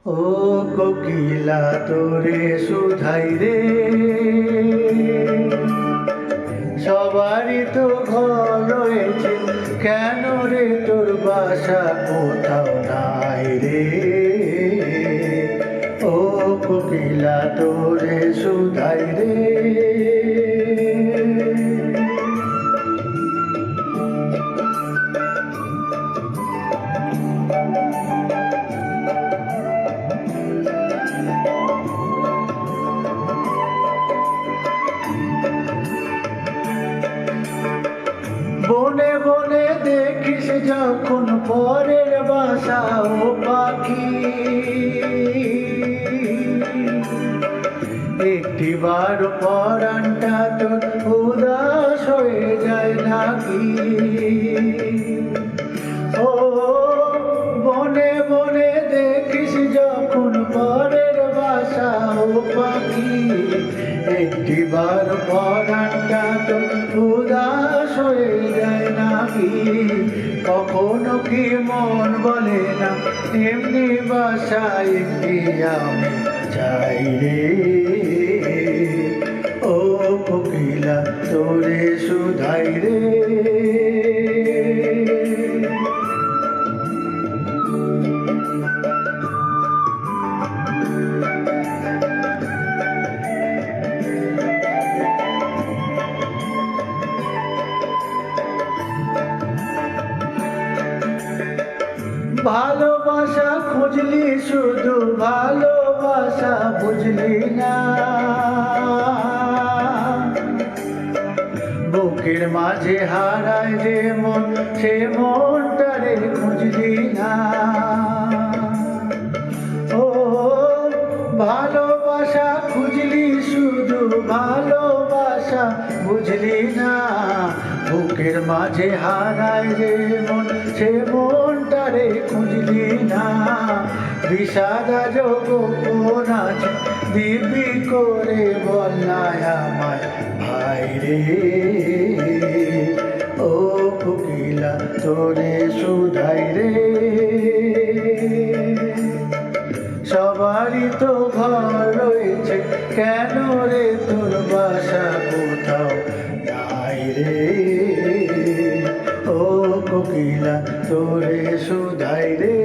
ও কোকিলা তোরে শুধাই রে, সবারই তো ঘর রয়েছে, কেন রে তোর বাসা কোথাও নাই রে। ও কোকিলা তোরে শুধাই রে। বনে বনে দেখিস যখন পরের বাসা ও পাখি, একটিবার পরাণটা তোর উদাস হয়ে যায় নাকি। ও বনে বনে দেখিস যখন পরের বাসা ও পাখি, একটিবার পরাণটা তোর উদাস হয়ে যায় নাকি। কখনো কি মন বলে না এমনি বাসায় একটি আমি চাই রে। ও কোকিলা তোরে শুধাই রে। ভালোবাসা খুঁজলি শুধু ভালোবাসা বুঝলি না, বুকের মাঝে হারায় যে মন সে মনটারে খুঁজলি না। ও ভালোবাসা খুঁজলি শুধু ভালোবাসা বুঝলি না, বুকের মাঝে হারায় যে মন সে মনটারে খুঁজলি না। বিষাদা যোগন আছে দিবি করে বল না আমায় ভাই রে। ও কোকিলা তোরে শুধাই রে। সবারই তো ঘর রয়েছে, কেন রে তোর বাসা কোথাও নাই রে। ও কোকিলা তোরে শুধাই রে।